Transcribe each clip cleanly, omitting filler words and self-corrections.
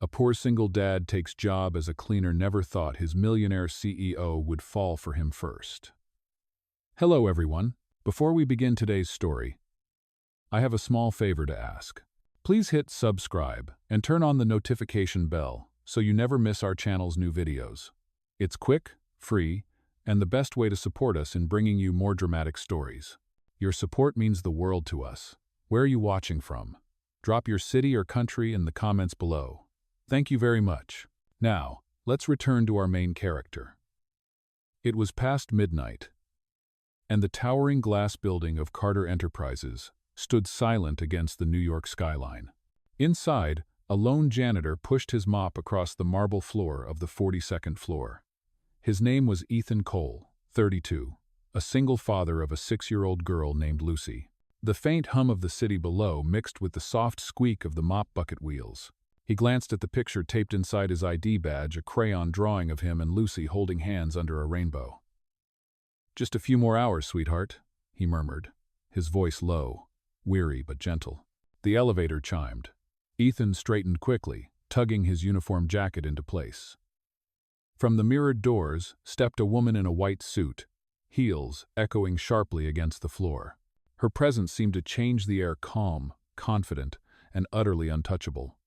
A poor single dad takes job as a cleaner never thought his millionaire CEO would fall for him first. Hello everyone. Before we begin today's story, I have a small favor to ask. Please hit subscribe and turn on the notification bell so you never miss our channel's new videos. It's quick, free, and the best way to support us in bringing you more dramatic stories. Your support means the world to us. Where are you watching from? Drop your city or country in the comments below. Thank you very much. Now, let's return to our main character. It was past midnight, and the towering glass building of Carter Enterprises stood silent against the New York skyline. Inside, a lone janitor pushed his mop across the marble floor of the 42nd floor. His name was Ethan Cole, 32, a single father of a 6-year-old girl named Lucy. The faint hum of the city below mixed with the soft squeak of the mop bucket wheels. He glanced at the picture taped inside his ID badge, a crayon drawing of him and Lucy holding hands under a rainbow. "Just a few more hours, sweetheart," he murmured, his voice low, weary but gentle. The elevator chimed. Ethan straightened quickly, tugging his uniform jacket into place. From the mirrored doors stepped a woman in a white suit, heels echoing sharply against the floor. Her presence seemed to change the air calm, confident, and utterly untouchable.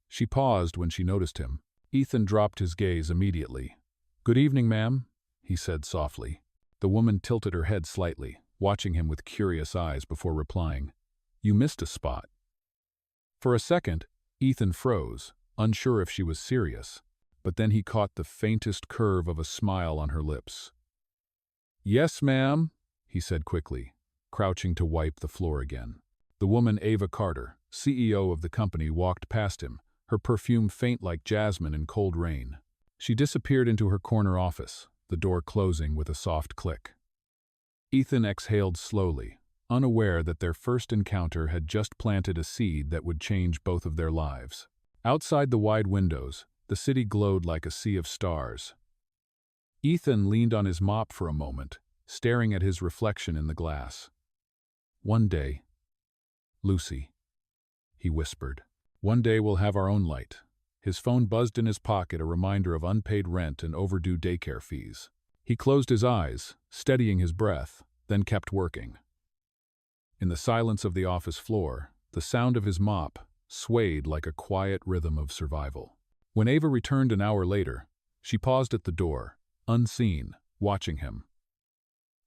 She paused when she noticed him. Ethan dropped his gaze immediately. "Good evening, ma'am," he said softly. The woman tilted her head slightly, watching him with curious eyes before replying, "You missed a spot." For a second, Ethan froze, unsure if she was serious, but then he caught the faintest curve of a smile on her lips. "Yes, ma'am," he said quickly, crouching to wipe the floor again. The woman Ava Carter, CEO of the company, walked past him, her perfume faint like jasmine in cold rain. She disappeared into her corner office, the door closing with a soft click. Ethan exhaled slowly, unaware that their first encounter had just planted a seed that would change both of their lives. Outside the wide windows, the city glowed like a sea of stars. Ethan leaned on his mop for a moment, staring at his reflection in the glass. "One day, Lucy," he whispered. "One day we'll have our own light." His phone buzzed in his pocket, a reminder of unpaid rent and overdue daycare fees. He closed his eyes, steadying his breath, then kept working. In the silence of the office floor, the sound of his mop swayed like a quiet rhythm of survival. When Ava returned an hour later, she paused at the door, unseen, watching him.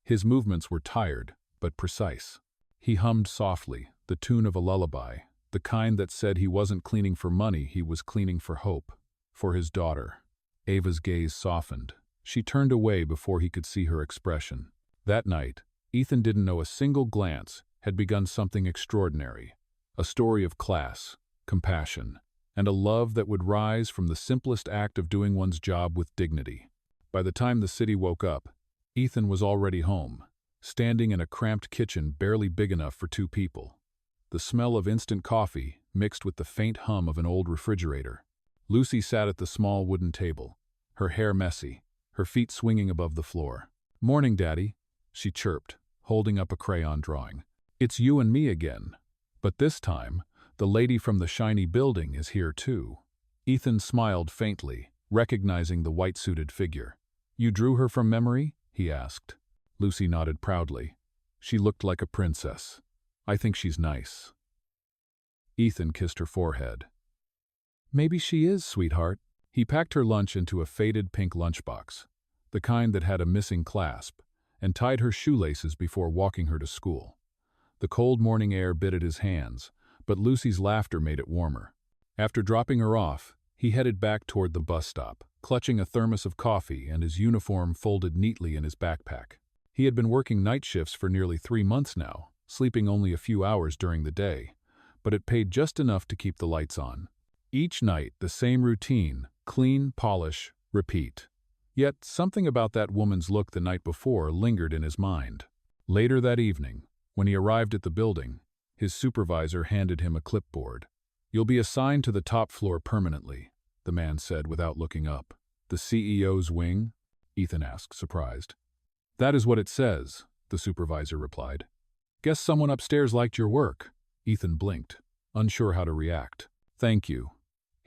His movements were tired, but precise. He hummed softly, the tune of a lullaby, the kind that said he wasn't cleaning for money, he was cleaning for hope, for his daughter. Ava's gaze softened. She turned away before he could see her expression. That night, Ethan didn't know a single glance had begun something extraordinary, a story of class, compassion, and a love that would rise from the simplest act of doing one's job with dignity. By the time the city woke up, Ethan was already home, standing in a cramped kitchen barely big enough for 2 people. The smell of instant coffee mixed with the faint hum of an old refrigerator. Lucy sat at the small wooden table, her hair messy, her feet swinging above the floor. "Morning, Daddy," she chirped, holding up a crayon drawing. "It's you and me again. But this time, the lady from the shiny building is here too." Ethan smiled faintly, recognizing the white-suited figure. "You drew her from memory?" he asked. Lucy nodded proudly. "She looked like a princess. I think she's nice." Ethan kissed her forehead. "Maybe she is, sweetheart." He packed her lunch into a faded pink lunchbox, the kind that had a missing clasp, and tied her shoelaces before walking her to school. The cold morning air bit at his hands, but Lucy's laughter made it warmer. After dropping her off, he headed back toward the bus stop, clutching a thermos of coffee and his uniform folded neatly in his backpack. He had been working night shifts for nearly 3 months now, sleeping only a few hours during the day, but it paid just enough to keep the lights on. Each night, the same routine: clean, polish, repeat. Yet something about that woman's look the night before lingered in his mind. Later that evening, when he arrived at the building, his supervisor handed him a clipboard. "You'll be assigned to the top floor permanently," the man said without looking up. "The CEO's wing?" Ethan asked, surprised. "That is what it says," the supervisor replied. "Guess someone upstairs liked your work." Ethan blinked, unsure how to react. "Thank you,"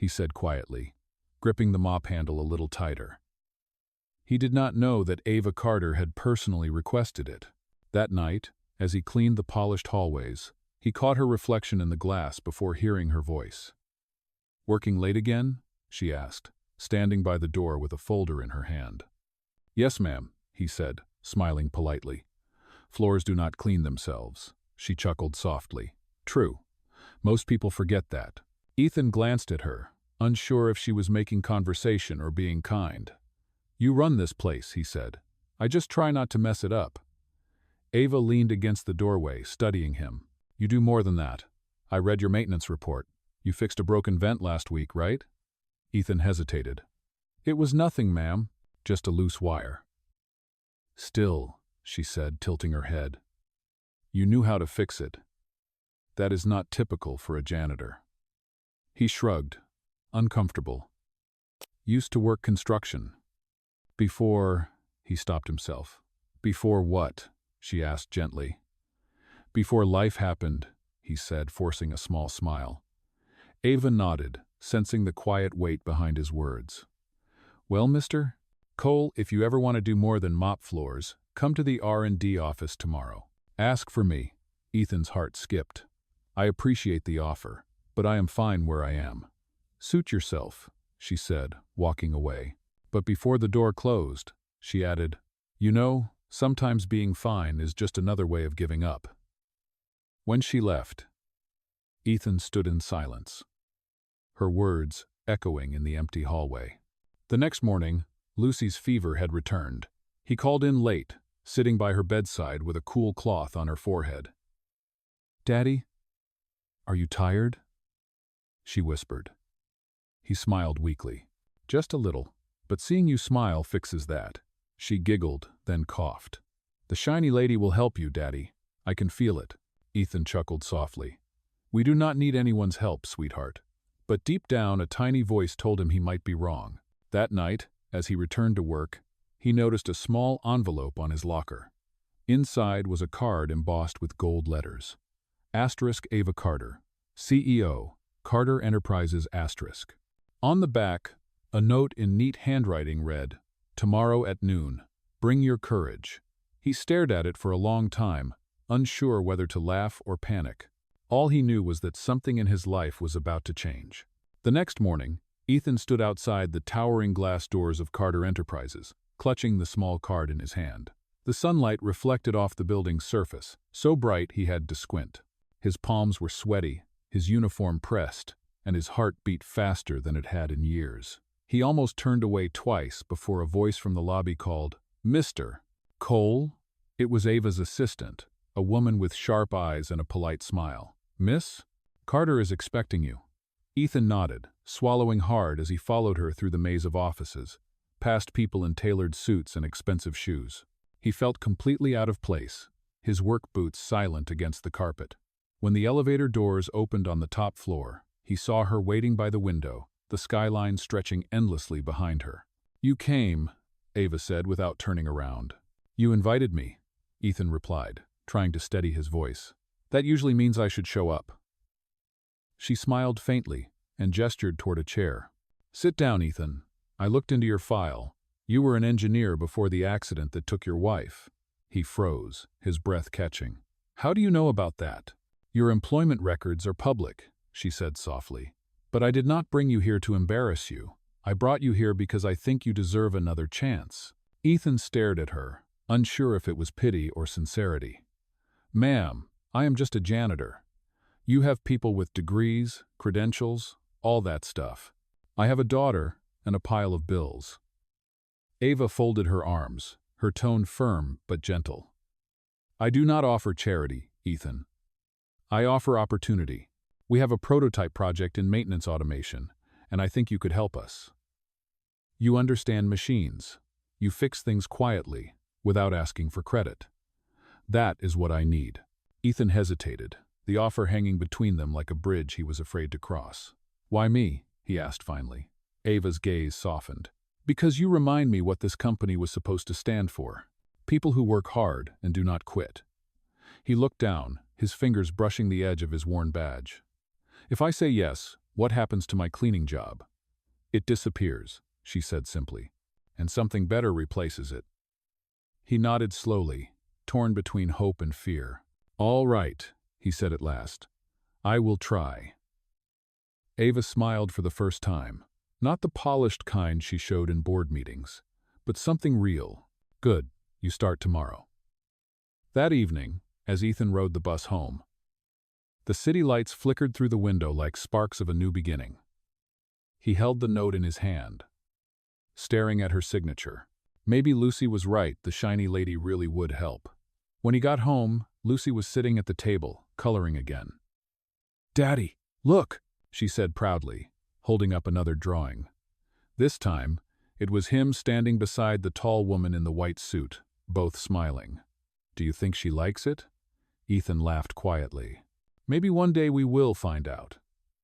he said quietly, gripping the mop handle a little tighter. He did not know that Ava Carter had personally requested it. That night, as he cleaned the polished hallways, he caught her reflection in the glass before hearing her voice. "Working late again?" she asked, standing by the door with a folder in her hand. "Yes, ma'am," he said, smiling politely. "Floors do not clean themselves." She chuckled softly. "True. Most people forget that." Ethan glanced at her, unsure if she was making conversation or being kind. "You run this place," he said. "I just try not to mess it up." Ava leaned against the doorway, studying him. "You do more than that. I read your maintenance report. You fixed a broken vent last week, right?" Ethan hesitated. "It was nothing, ma'am. Just a loose wire." "Still," she said, tilting her head. "You knew how to fix it. That is not typical for a janitor." He shrugged, uncomfortable. "Used to work construction." "Before—" he stopped himself. "Before what?" she asked gently. "Before life happened," he said, forcing a small smile. Ava nodded, sensing the quiet weight behind his words. "Well, Mr. Cole, if you ever want to do more than mop floors, come to the R&D office tomorrow. Ask for me." Ethan's heart skipped. "I appreciate the offer, but I am fine where I am." "Suit yourself," she said, walking away. But before the door closed, she added, "You know, sometimes being fine is just another way of giving up." When she left, Ethan stood in silence, her words echoing in the empty hallway. The next morning, Lucy's fever had returned. He called in late, sitting by her bedside with a cool cloth on her forehead. "Daddy, are you tired?" she whispered. He smiled weakly. "Just a little, but seeing you smile fixes that." She giggled, then coughed. "The shiny lady will help you, Daddy. I can feel it." Ethan chuckled softly. "We do not need anyone's help, sweetheart." But deep down, a tiny voice told him he might be wrong. That night, as he returned to work, he noticed a small envelope on his locker. Inside was a card embossed with gold letters. Asterisk Ava Carter, CEO, Carter Enterprises asterisk. On the back, a note in neat handwriting read, "Tomorrow at noon. Bring your courage." He stared at it for a long time, unsure whether to laugh or panic. All he knew was that something in his life was about to change. The next morning, Ethan stood outside the towering glass doors of Carter Enterprises, clutching the small card in his hand. The sunlight reflected off the building's surface, so bright he had to squint. His palms were sweaty, his uniform pressed, and his heart beat faster than it had in years. He almost turned away twice before a voice from the lobby called, "Mr. Cole?" It was Ava's assistant, a woman with sharp eyes and a polite smile. "Miss? Carter is expecting you." Ethan nodded, swallowing hard as he followed her through the maze of offices, past people in tailored suits and expensive shoes. He felt completely out of place, his work boots silent against the carpet. When the elevator doors opened on the top floor, he saw her waiting by the window, the skyline stretching endlessly behind her. "You came," Ava said without turning around. "You invited me," Ethan replied, trying to steady his voice. "That usually means I should show up." She smiled faintly and gestured toward a chair. "Sit down, Ethan. I looked into your file. You were an engineer before the accident that took your wife." He froze, his breath catching. "How do you know about that?" "Your employment records are public," she said softly. "But I did not bring you here to embarrass you. I brought you here because I think you deserve another chance." Ethan stared at her, unsure if it was pity or sincerity. "Ma'am, I am just a janitor. You have people with degrees, credentials, all that stuff. I have a daughter and a pile of bills." Ava folded her arms, her tone firm but gentle. "I do not offer charity, Ethan. I offer opportunity. We have a prototype project in maintenance automation, and I think you could help us. You understand machines. You fix things quietly, without asking for credit. That is what I need." Ethan hesitated, the offer hanging between them like a bridge he was afraid to cross. "Why me?" he asked finally. Ava's gaze softened. "Because you remind me what this company was supposed to stand for. People who work hard and do not quit." He looked down, his fingers brushing the edge of his worn badge. "If I say yes, What happens to my cleaning job? It disappears, she said simply, and something better replaces it. He nodded slowly, torn between hope and fear. All right, he said at last. I will try. Ava smiled for the first time, not the polished kind she showed in board meetings, but something real. Good, you start tomorrow. That evening, as Ethan rode the bus home, the city lights flickered through the window like sparks of a new beginning. He held the note in his hand, staring at her signature. Maybe Lucy was right, the shiny lady really would help. When he got home, Lucy was sitting at the table, coloring again. "Daddy, look," she said proudly, holding up another drawing. This time, it was him standing beside the tall woman in the white suit, both smiling. "Do you think she likes it?" Ethan laughed quietly. "Maybe one day we will find out."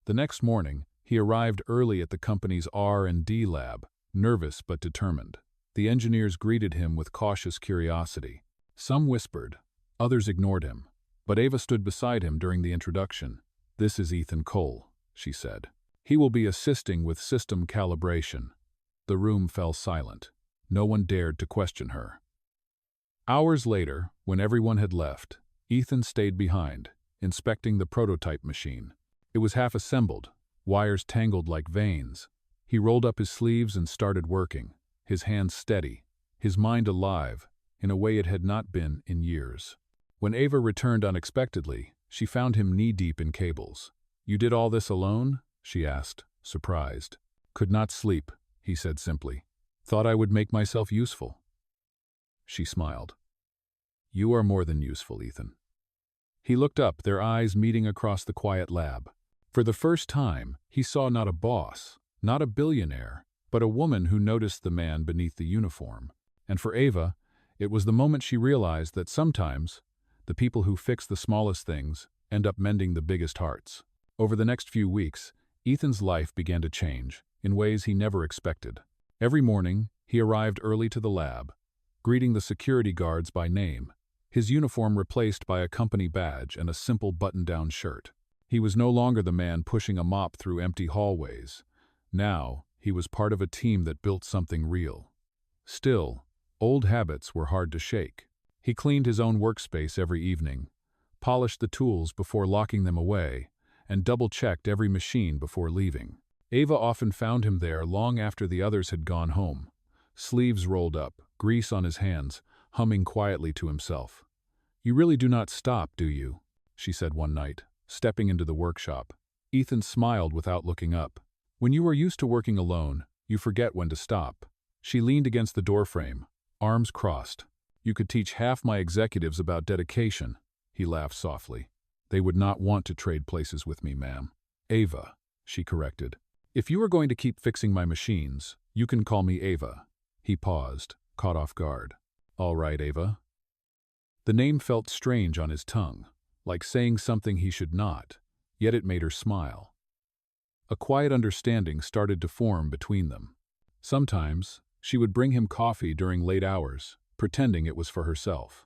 The next morning, he arrived early at the company's R&D lab, nervous but determined. The engineers greeted him with cautious curiosity. Some whispered, others ignored him, but Ava stood beside him during the introduction. "This is Ethan Cole," she said. "He will be assisting with system calibration." The room fell silent. No one dared to question her. Hours later, when everyone had left, Ethan stayed behind, inspecting the prototype machine. It was half-assembled, wires tangled like veins. He rolled up his sleeves and started working, his hands steady, his mind alive, in a way it had not been in years. When Ava returned unexpectedly, she found him knee-deep in cables. "You did all this alone?" she asked, surprised. "Could not sleep," he said simply. "Thought I would make myself useful." She smiled. "You are more than useful, Ethan." He looked up, their eyes meeting across the quiet lab. For the first time, he saw not a boss, not a billionaire, but a woman who noticed the man beneath the uniform. And for Ava, it was the moment she realized that sometimes, the people who fix the smallest things end up mending the biggest hearts. Over the next few weeks, Ethan's life began to change, in ways he never expected. Every morning, he arrived early to the lab, greeting the security guards by name, his uniform replaced by a company badge and a simple button-down shirt. He was no longer the man pushing a mop through empty hallways. Now, he was part of a team that built something real. Still, old habits were hard to shake. He cleaned his own workspace every evening, polished the tools before locking them away, and double-checked every machine before leaving. Ava often found him there long after the others had gone home, sleeves rolled up, grease on his hands, humming quietly to himself. "You really do not stop, do you?" she said one night, stepping into the workshop. Ethan smiled without looking up. "When you are used to working alone, you forget when to stop." She leaned against the doorframe, arms crossed. "You could teach half my executives about dedication," he laughed softly. "They would not want to trade places with me, ma'am." "Ava," she corrected. "If you are going to keep fixing my machines, you can call me Ava." He paused, caught off guard. "All right, Ava." The name felt strange on his tongue, like saying something he should not, yet it made her smile. A quiet understanding started to form between them. Sometimes, she would bring him coffee during late hours, pretending it was for herself.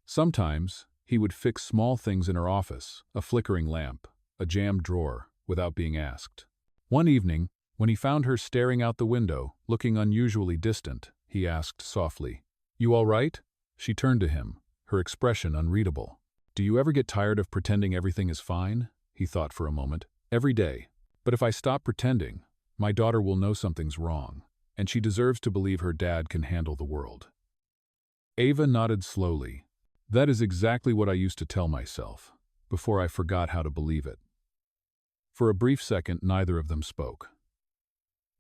Sometimes, he would fix small things in her office, a flickering lamp, a jammed drawer, without being asked. One evening, when he found her staring out the window, looking unusually distant, he asked softly, "You all right?" She turned to him, her expression unreadable. "Do you ever get tired of pretending everything is fine?" He thought for a moment. "Every day. But if I stop pretending, my daughter will know something's wrong, and she deserves to believe her dad can handle the world." Ava nodded slowly. "That is exactly what I used to tell myself, before I forgot how to believe it." For a brief second, neither of them spoke.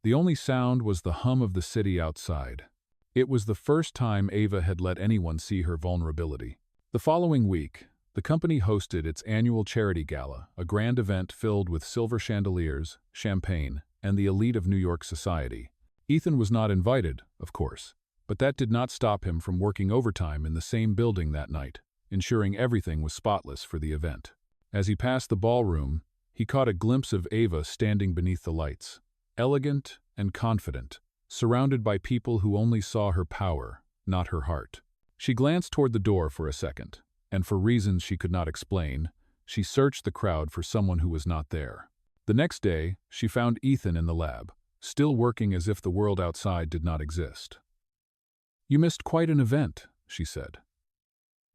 The only sound was the hum of the city outside. It was the first time Ava had let anyone see her vulnerability. The following week, the company hosted its annual charity gala, a grand event filled with silver chandeliers, champagne, and the elite of New York society. Ethan was not invited, of course, but that did not stop him from working overtime in the same building that night, ensuring everything was spotless for the event. As he passed the ballroom, he caught a glimpse of Ava standing beneath the lights, elegant and confident, surrounded by people who only saw her power, not her heart. She glanced toward the door for a second, and for reasons she could not explain, she searched the crowd for someone who was not there. The next day, she found Ethan in the lab, still working as if the world outside did not exist. "You missed quite an event," she said.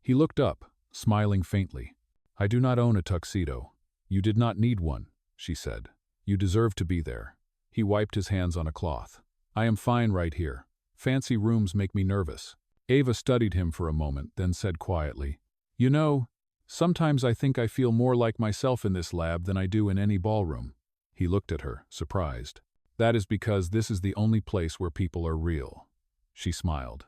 He looked up, smiling faintly. "I do not own a tuxedo. You did not need one," she said. "You deserve to be there." He wiped his hands on a cloth. "I am fine right here. Fancy rooms make me nervous." Ava studied him for a moment, then said quietly, "You know, sometimes I think I feel more like myself in this lab than I do in any ballroom." He looked at her, surprised. "That is because this is the only place where people are real." She smiled.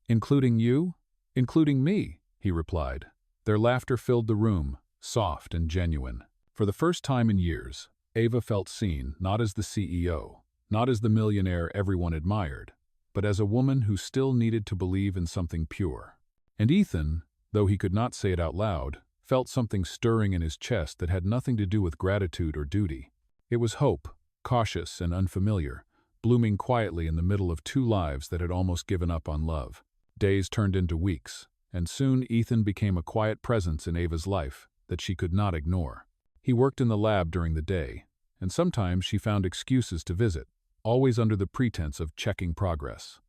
"Including you?" "Including me," he replied. Their laughter filled the room, soft and genuine. For the first time in years, Ava felt seen not as the CEO, not as the millionaire everyone admired, but as a woman who still needed to believe in something pure. And Ethan, though he could not say it out loud, felt something stirring in his chest that had nothing to do with gratitude or duty. It was hope, cautious and unfamiliar, blooming quietly in the middle of two lives that had almost given up on love. Days turned into weeks, and soon Ethan became a quiet presence in Ava's life that she could not ignore. He worked in the lab during the day, and sometimes she found excuses to visit, always under the pretense of checking progress.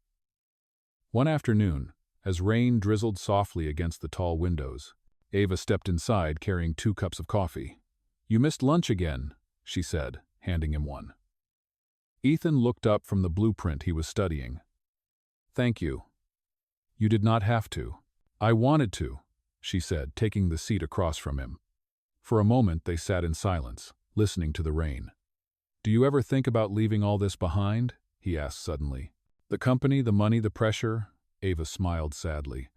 One afternoon, as rain drizzled softly against the tall windows, Ava stepped inside carrying 2 cups of coffee. "You missed lunch again," she said, handing him one. Ethan looked up from the blueprint he was studying. "Thank you." "You did not have to." "I wanted to," she said, taking the seat across from him. For a moment they sat in silence, listening to the rain. "Do you ever think about leaving all this behind?" he asked suddenly. "The company, the money, the pressure?" Ava smiled sadly.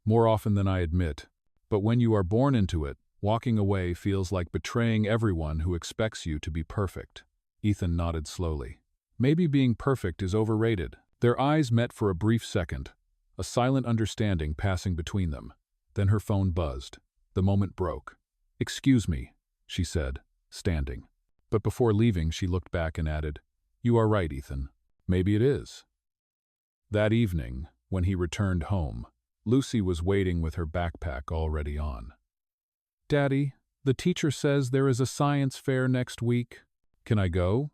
"More often than I admit. But when you are born into it, walking away feels like betraying everyone who expects you to be perfect." Ethan nodded slowly. "Maybe being perfect is overrated." Their eyes met for a brief second, a silent understanding passing between them. Then her phone buzzed. The moment broke. "Excuse me," she said, standing. But before leaving, she looked back and added, "You are right, Ethan. Maybe it is." That evening, when he returned home, Lucy was waiting with her backpack already on. "Daddy, the teacher says there is a science fair next week. Can I go?"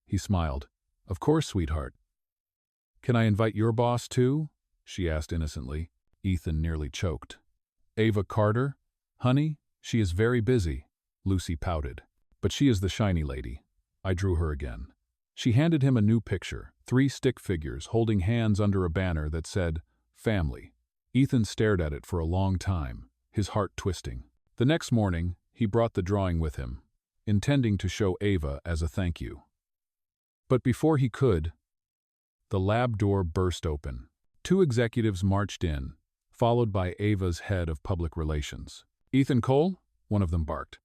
He smiled. "Of course, sweetheart." "Can I invite your boss too?" she asked innocently. Ethan nearly choked. "Ava Carter? Honey, she is very busy." Lucy pouted. "But she is the shiny lady." I drew her again. She handed him a new picture, 3 stick figures holding hands under a banner that said, "Family." Ethan stared at it for a long time, his heart twisting. The next morning, he brought the drawing with him, intending to show Ava as a thank you. But before he could, the lab door burst open. 2 executives marched in, followed by Ava's head of public relations. "Ethan Cole?" one of them barked.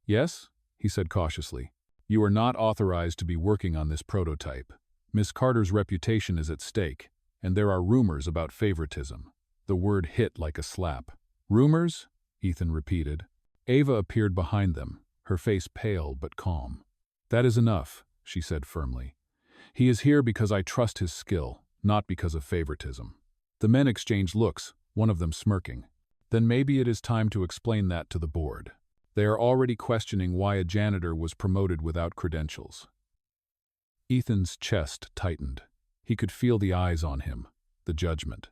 "Yes?" he said cautiously. "You are not authorized to be working on this prototype. Miss Carter's reputation is at stake, and there are rumors about favoritism." The word hit like a slap. "Rumors?" Ethan repeated. Ava appeared behind them, her face pale but calm. "That is enough," she said firmly. "He is here because I trust his skill, not because of favoritism." The men exchanged looks, one of them smirking. "Then maybe it is time to explain that to the board. They are already questioning why a janitor was promoted without credentials." Ethan's chest tightened. He could feel the eyes on him, the judgment.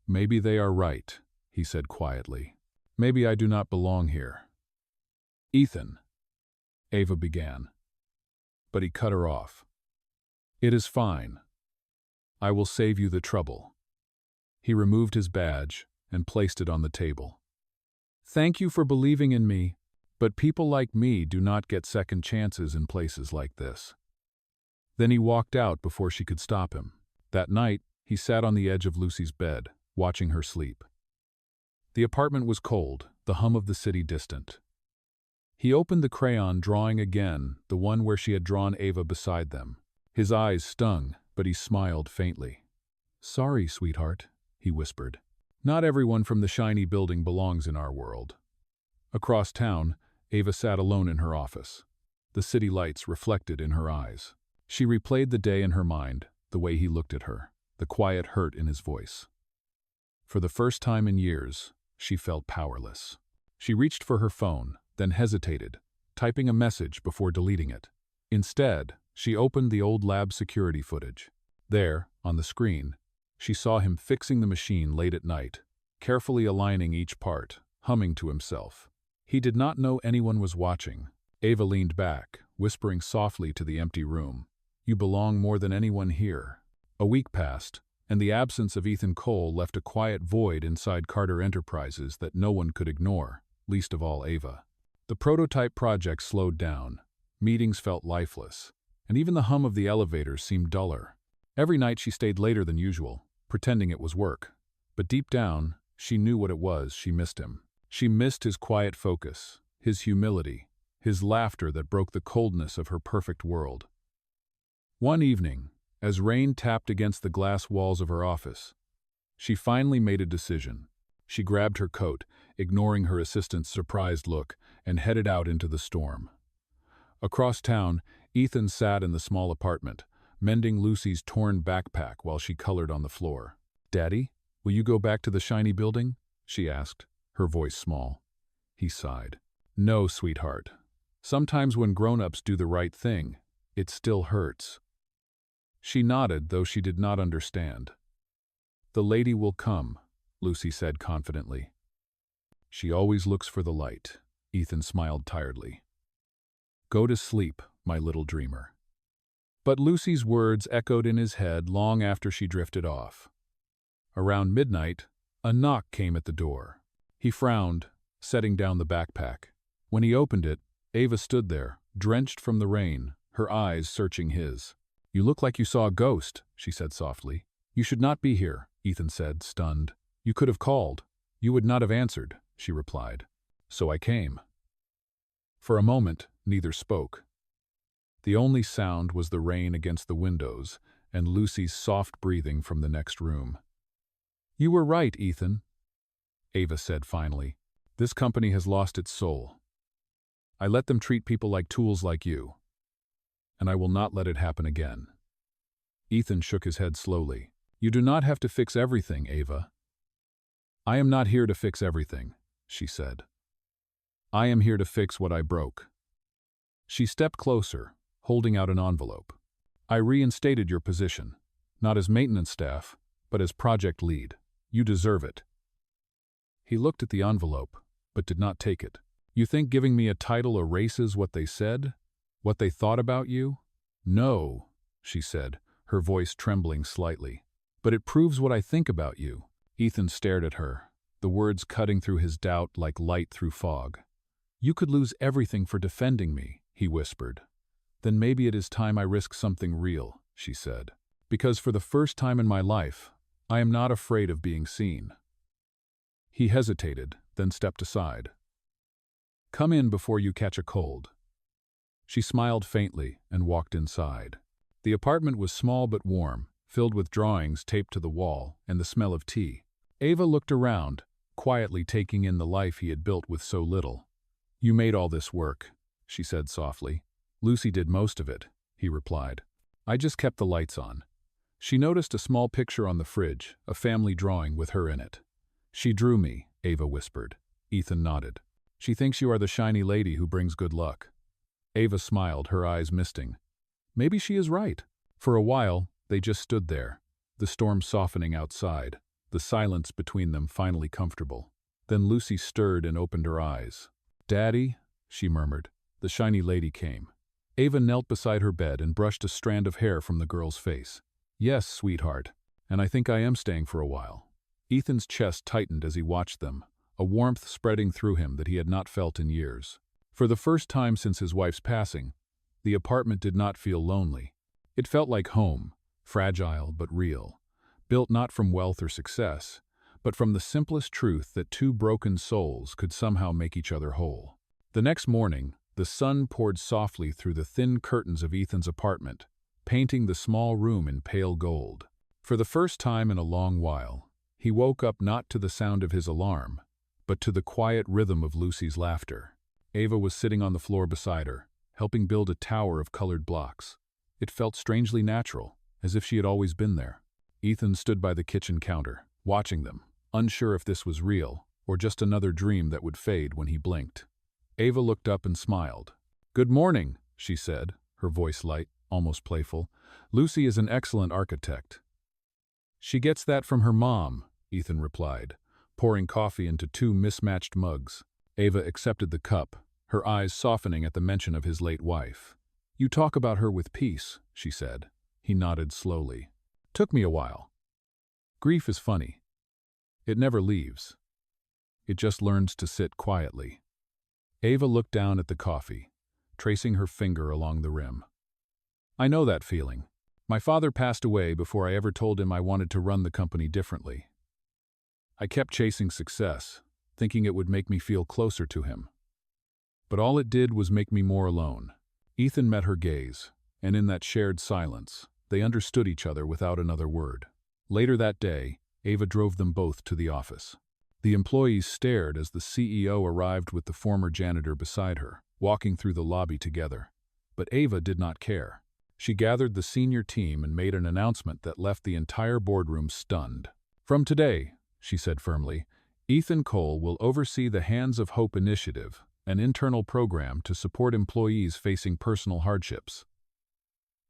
"Maybe they are right," he said quietly. "Maybe I do not belong here." "Ethan," Ava began. But he cut her off. "It is fine. I will save you the trouble." He removed his badge and placed it on the table. "Thank you for believing in me, but people like me do not get second chances in places like this." Then he walked out before she could stop him. That night, he sat on the edge of Lucy's bed, watching her sleep. The apartment was cold, the hum of the city distant. He opened the crayon drawing again, the one where she had drawn Ava beside them. His eyes stung, but he smiled faintly. "Sorry, sweetheart," he whispered. "Not everyone from the shiny building belongs in our world." Across town, Ava sat alone in her office. The city lights reflected in her eyes. She replayed the day in her mind, the way he looked at her, the quiet hurt in his voice. For the first time in years, she felt powerless. She reached for her phone, then hesitated, typing a message before deleting it. Instead, she opened the old lab security footage. There, on the screen, she saw him fixing the machine late at night, carefully aligning each part, humming to himself. He did not know anyone was watching. Ava leaned back, whispering softly to the empty room. "You belong more than anyone here." A week passed, and the absence of Ethan Cole left a quiet void inside Carter Enterprises that no one could ignore, least of all Ava. The prototype project slowed down. Meetings felt lifeless, and even the hum of the elevators seemed duller. Every night she stayed later than usual, pretending it was work. But deep down, she knew what it was. She missed him. She missed his quiet focus, his humility, his laughter that broke the coldness of her perfect world. One evening, as rain tapped against the glass walls of her office, she finally made a decision. She grabbed her coat, ignoring her assistant's surprised look, and headed out into the storm. Across town, Ethan sat in the small apartment, mending Lucy's torn backpack while she colored on the floor. "Daddy, will you go back to the shiny building?" she asked, her voice small. He sighed. "No, sweetheart. Sometimes when grown-ups do the right thing, it still hurts." She nodded, though she did not understand. "The lady will come," Lucy said confidently. "She always looks for the light," Ethan smiled tiredly. "Go to sleep, my little dreamer." But Lucy's words echoed in his head long after she drifted off. Around midnight, a knock came at the door. He frowned, setting down the backpack. When he opened it, Ava stood there, drenched from the rain, her eyes searching his. "You look like you saw a ghost," she said softly. "You should not be here," Ethan said, stunned. "You could have called. You would not have answered," she replied. "So I came." For a moment, neither spoke. The only sound was the rain against the windows and Lucy's soft breathing from the next room. "You were right, Ethan," Ava said finally. "This company has lost its soul. I let them treat people like tools like you, and I will not let it happen again." Ethan shook his head slowly. "You do not have to fix everything, Ava." "I am not here to fix everything," she said. "I am here to fix what I broke." She stepped closer, holding out an envelope. "I reinstated your position, not as maintenance staff, but as project lead. You deserve it." He looked at the envelope, but did not take it. "You think giving me a title erases what they said? What they thought about you?" "No," she said, her voice trembling slightly. "But it proves what I think about you." Ethan stared at her, the words cutting through his doubt like light through fog. "You could lose everything for defending me," he whispered. "Then maybe it is time I risk something real," she said. "Because for the first time in my life, I am not afraid of being seen." He hesitated, then stepped aside. "Come in before you catch a cold." She smiled faintly and walked inside. The apartment was small but warm, filled with drawings taped to the wall and the smell of tea. Ava looked around, quietly taking in the life he had built with so little. "You made all this work," she said softly. "Lucy did most of it," he replied. "I just kept the lights on." She noticed a small picture on the fridge, a family drawing with her in it. "She drew me," Ava whispered. Ethan nodded. "She thinks you are the shiny lady who brings good luck." Ava smiled, her eyes misting. Maybe she is right. For a while, they just stood there, the storm softening outside, the silence between them finally comfortable. Then Lucy stirred and opened her eyes. "Daddy," she murmured. The shiny lady came. Ava knelt beside her bed and brushed a strand of hair from the girl's face. "Yes, sweetheart, and I think I am staying for a while." Ethan's chest tightened as he watched them, a warmth spreading through him that he had not felt in years. For the first time since his wife's passing, the apartment did not feel lonely. It felt like home, fragile but real, built not from wealth or success, but from the simplest truth that two broken souls could somehow make each other whole. The next morning, the sun poured softly through the thin curtains of Ethan's apartment, painting the small room in pale gold. For the first time in a long while, he woke up not to the sound of his alarm, but to the quiet rhythm of Lucy's laughter. Ava was sitting on the floor beside her, helping build a tower of colored blocks. It felt strangely natural, as if she had always been there. Ethan stood by the kitchen counter, watching them, unsure if this was real, or just another dream that would fade when he blinked. Ava looked up and smiled, "Good morning," she said, her voice light, almost playful. "Lucy is an excellent architect." "She gets that from her mom," Ethan replied, pouring coffee into two mismatched mugs. Ava accepted the cup, her eyes softening at the mention of his late wife. "You talk about her with peace," she said. He nodded slowly. "Took me a while. Grief is funny. It never leaves. It just learns to sit quietly." Ava looked down at the coffee, tracing her finger along the rim. "I know that feeling. My father passed away before I ever told him I wanted to run the company differently. I kept chasing success, thinking it would make me feel closer to him. But all it did was make me more alone." Ethan met her gaze, and in that shared silence, they understood each other without another word. Later that day, Ava drove them both to the office. The employees stared as the CEO arrived with the former janitor beside her, walking through the lobby together. But Ava did not care. She gathered the senior team and made an announcement that left the entire boardroom stunned. "From today," she said firmly, "Ethan Cole will oversee the Hands of Hope initiative, an internal program to support employees facing personal hardships.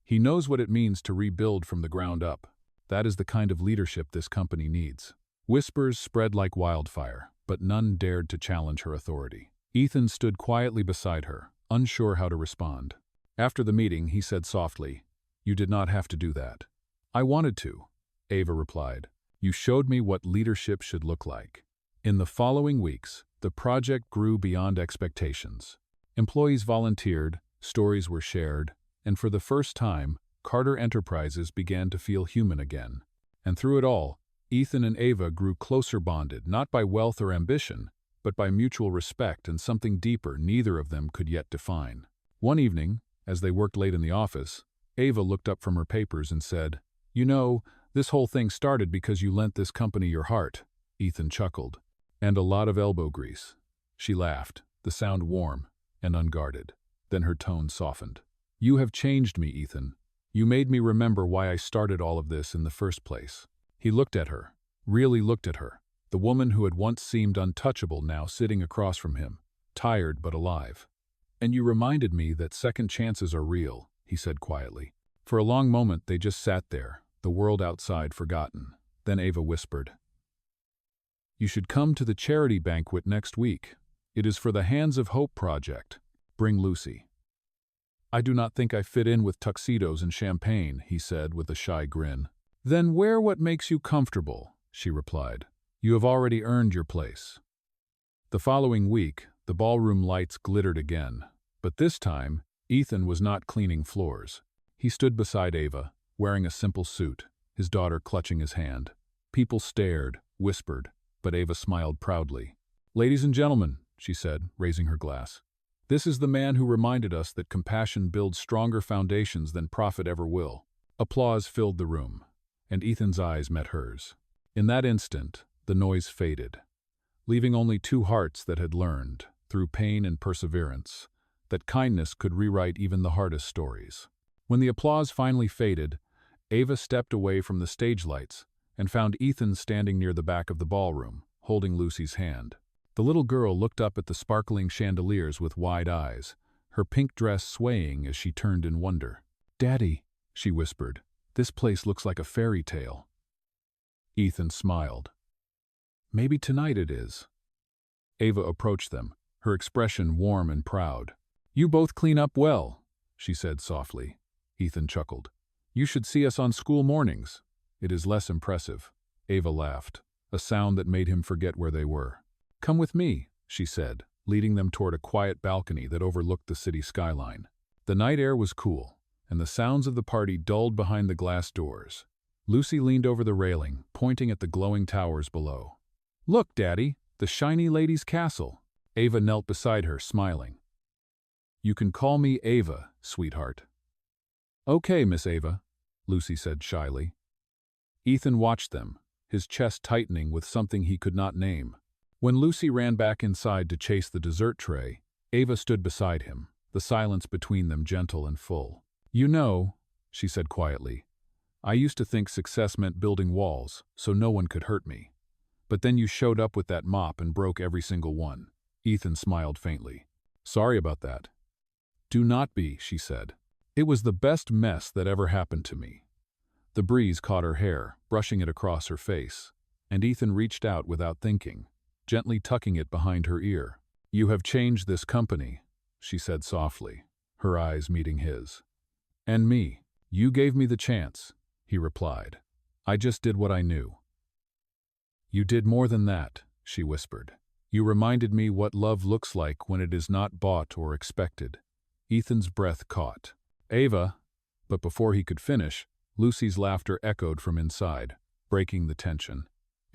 He knows what it means to rebuild from the ground up. That is the kind of leadership this company needs." Whispers spread like wildfire, but none dared to challenge her authority. Ethan stood quietly beside her, unsure how to respond. After the meeting, he said softly, "You did not have to do that." "I wanted to," Ava replied. "You showed me what leadership should look like." In the following weeks, the project grew beyond expectations. Employees volunteered, stories were shared, and for the first time, Carter Enterprises began to feel human again. And through it all, Ethan and Ava grew closer bonded, not by wealth or ambition, but by mutual respect and something deeper neither of them could yet define. One evening, as they worked late in the office, Ava looked up from her papers and said, "You know, this whole thing started because you lent this company your heart." Ethan chuckled. "And a lot of elbow grease." She laughed, the sound warm and unguarded. Then her tone softened. "You have changed me, Ethan. You made me remember why I started all of this in the first place." He looked at her, really looked at her, the woman who had once seemed untouchable now sitting across from him, tired but alive. "And you reminded me that second chances are real," he said quietly. For a long moment they just sat there, the world outside forgotten. Then Ava whispered, "You should come to the charity banquet next week. It is for the Hands of Hope project. Bring Lucy." "I do not think I fit in with tuxedos and champagne," he said with a shy grin. "Then wear what makes you comfortable," she replied. "You have already earned your place." The following week, the ballroom lights glittered again, but this time, Ethan was not cleaning floors. He stood beside Ava, wearing a simple suit, his daughter clutching his hand. People stared, whispered, but Ava smiled proudly. "Ladies and gentlemen," she said, raising her glass, "this is the man who reminded us that compassion builds stronger foundations than profit ever will." Applause filled the room, and Ethan's eyes met hers. In that instant, the noise faded, leaving only two hearts that had learned, through pain and perseverance, that kindness could rewrite even the hardest stories. When the applause finally faded, Ava stepped away from the stage lights and found Ethan standing near the back of the ballroom, holding Lucy's hand. The little girl looked up at the sparkling chandeliers with wide eyes, her pink dress swaying as she turned in wonder. "Daddy," she whispered, "this place looks like a fairy tale." Ethan smiled. "Maybe tonight it is." Ava approached them, her expression warm and proud. "You both clean up well," she said softly. Ethan chuckled. "You should see us on school mornings. It is less impressive." Ava laughed, a sound that made him forget where they were. "Come with me," she said, leading them toward a quiet balcony that overlooked the city skyline. The night air was cool, and the sounds of the party dulled behind the glass doors. Lucy leaned over the railing, pointing at the glowing towers below. "Look, Daddy, the shiny lady's castle." Ava knelt beside her, smiling. "You can call me Ava, sweetheart." "Okay, Miss Ava," Lucy said shyly. Ethan watched them, his chest tightening with something he could not name. When Lucy ran back inside to chase the dessert tray, Ava stood beside him, the silence between them gentle and full. "You know," she said quietly, "I used to think success meant building walls, so no one could hurt me. But then you showed up with that mop and broke every single one." Ethan smiled faintly. "Sorry about that." Do not be, she said. It was the best mess that ever happened to me. The breeze caught her hair, brushing it across her face, and Ethan reached out without thinking, gently tucking it behind her ear. You have changed this company, she said softly, her eyes meeting his. And me. You gave me the chance, he replied. I just did what I knew. You did more than that, she whispered. You reminded me what love looks like when it is not bought or expected. Ethan's breath caught. Ava, but before he could finish, Lucy's laughter echoed from inside, breaking the tension.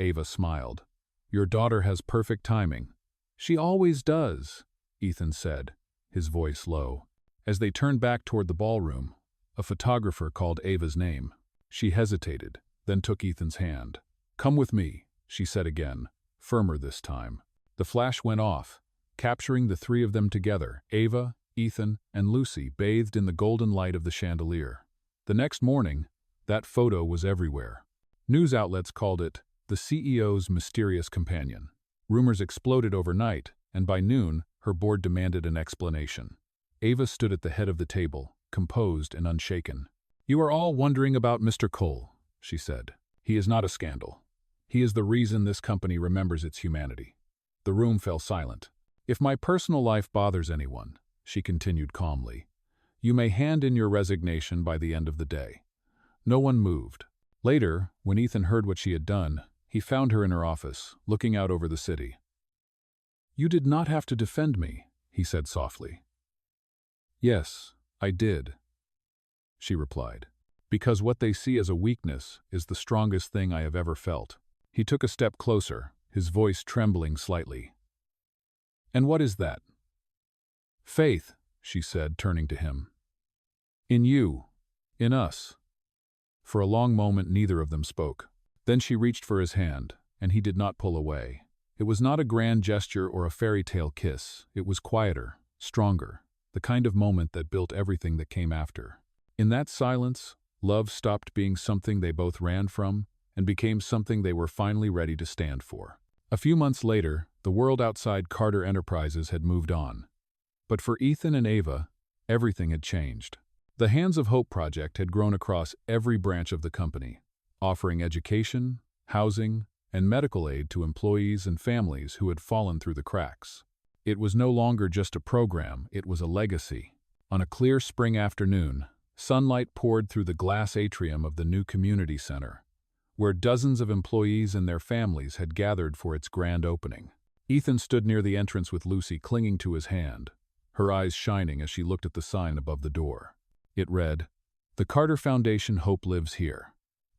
Ava smiled. Your daughter has perfect timing. She always does, Ethan said, his voice low. As they turned back toward the ballroom, a photographer called Ava's name. She hesitated, then took Ethan's hand. Come with me, she said again, firmer this time. The flash went off, capturing the three of them together, Ava, Ethan, and Lucy, bathed in the golden light of the chandelier. The next morning, that photo was everywhere. News outlets called it the CEO's mysterious companion. Rumors exploded overnight, and by noon, her board demanded an explanation. Ava stood at the head of the table, composed and unshaken. You are all wondering about Mr. Cole, she said. He is not a scandal. He is the reason this company remembers its humanity. The room fell silent. If my personal life bothers anyone, she continued calmly, you may hand in your resignation by the end of the day. No one moved. Later, when Ethan heard what she had done, he found her in her office, looking out over the city. You did not have to defend me, he said softly. Yes, I did, she replied, because what they see as a weakness is the strongest thing I have ever felt. He took a step closer, his voice trembling slightly. And what is that? Faith, she said, turning to him. In you. In us. For a long moment neither of them spoke. Then she reached for his hand, and he did not pull away. It was not a grand gesture or a fairy tale kiss. It was quieter, stronger, the kind of moment that built everything that came after. In that silence, love stopped being something they both ran from and became something they were finally ready to stand for. A few months later, the world outside Carter Enterprises had moved on. But for Ethan and Ava, everything had changed. The Hands of Hope project had grown across every branch of the company, offering education, housing, and medical aid to employees and families who had fallen through the cracks. It was no longer just a program, it was a legacy. On a clear spring afternoon, sunlight poured through the glass atrium of the new community center, where dozens of employees and their families had gathered for its grand opening. Ethan stood near the entrance with Lucy clinging to his hand, her eyes shining as she looked at the sign above the door. It read, "The Carter Foundation Hope Lives Here."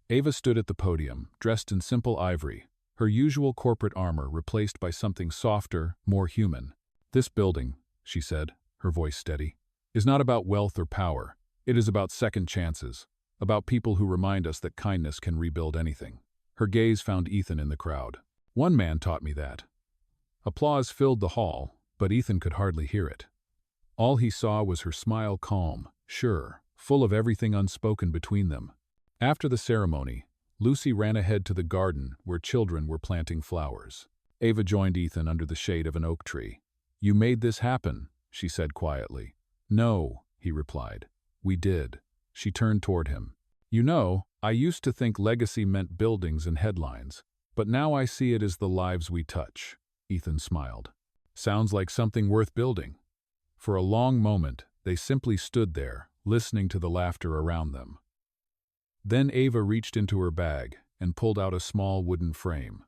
Ava stood at the podium, dressed in simple ivory, her usual corporate armor replaced by something softer, more human. This building, she said, her voice steady, is not about wealth or power. It is about second chances, about people who remind us that kindness can rebuild anything. Her gaze found Ethan in the crowd. One man taught me that. Applause filled the hall, but Ethan could hardly hear it. All he saw was her smile, calm, sure, full of everything unspoken between them. After the ceremony, Lucy ran ahead to the garden where children were planting flowers. Ava joined Ethan under the shade of an oak tree. You made this happen, she said quietly. No, he replied. We did. She turned toward him. You know, I used to think legacy meant buildings and headlines, but now I see it as the lives we touch. Ethan smiled. Sounds like something worth building. For a long moment, they simply stood there, listening to the laughter around them. Then Ava reached into her bag and pulled out a small wooden frame.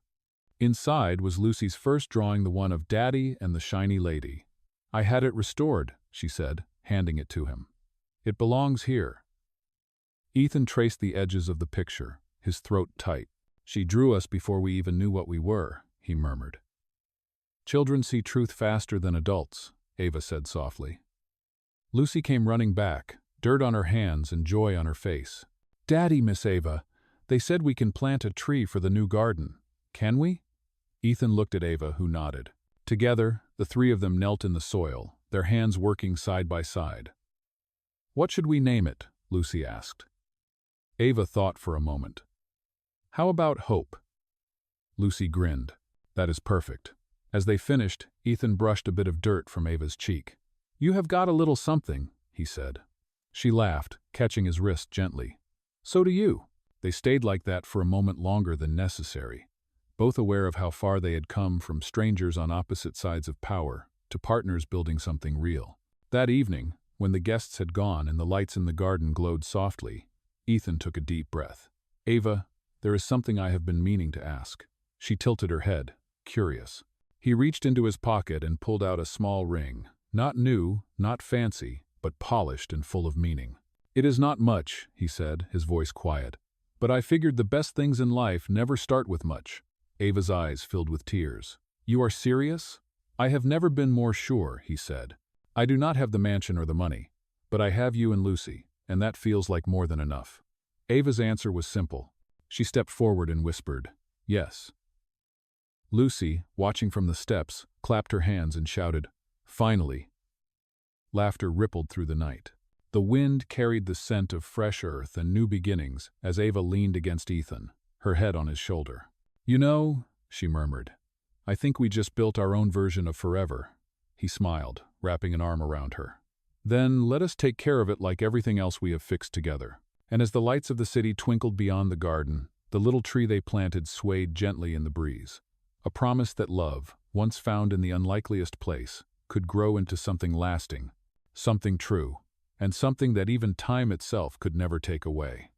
Inside was Lucy's first drawing, the one of Daddy and the shiny lady. I had it restored, she said, handing it to him. It belongs here. Ethan traced the edges of the picture, his throat tight. She drew us before we even knew what we were, he murmured. Children see truth faster than adults, Ava said softly. Lucy came running back, dirt on her hands and joy on her face. Daddy, Miss Ava, they said we can plant a tree for the new garden. Can we? Ethan looked at Ava, who nodded. Together, the three of them knelt in the soil, their hands working side by side. What should we name it? Lucy asked. Ava thought for a moment. How about Hope? Lucy grinned. That is perfect. As they finished, Ethan brushed a bit of dirt from Ava's cheek. "You have got a little something," he said. She laughed, catching his wrist gently. "So do you." They stayed like that for a moment longer than necessary, both aware of how far they had come from strangers on opposite sides of power to partners building something real. That evening, when the guests had gone and the lights in the garden glowed softly, Ethan took a deep breath. "Ava, there is something I have been meaning to ask." She tilted her head, curious. He reached into his pocket and pulled out a small ring, not new, not fancy, but polished and full of meaning. "It is not much," he said, his voice quiet, "but I figured the best things in life never start with much." Ava's eyes filled with tears. "You are serious?" "I have never been more sure," he said. "I do not have the mansion or the money, but I have you and Lucy, and that feels like more than enough." Ava's answer was simple. She stepped forward and whispered, "Yes." Lucy, watching from the steps, clapped her hands and shouted, "Finally!" Laughter rippled through the night. The wind carried the scent of fresh earth and new beginnings as Ava leaned against Ethan, her head on his shoulder. "You know," she murmured, "I think we just built our own version of forever." He smiled, wrapping an arm around her. "Then let us take care of it like everything else we have fixed together." And as the lights of the city twinkled beyond the garden, the little tree they planted swayed gently in the breeze. A promise that love, once found in the unlikeliest place, could grow into something lasting, something true, and something that even time itself could never take away.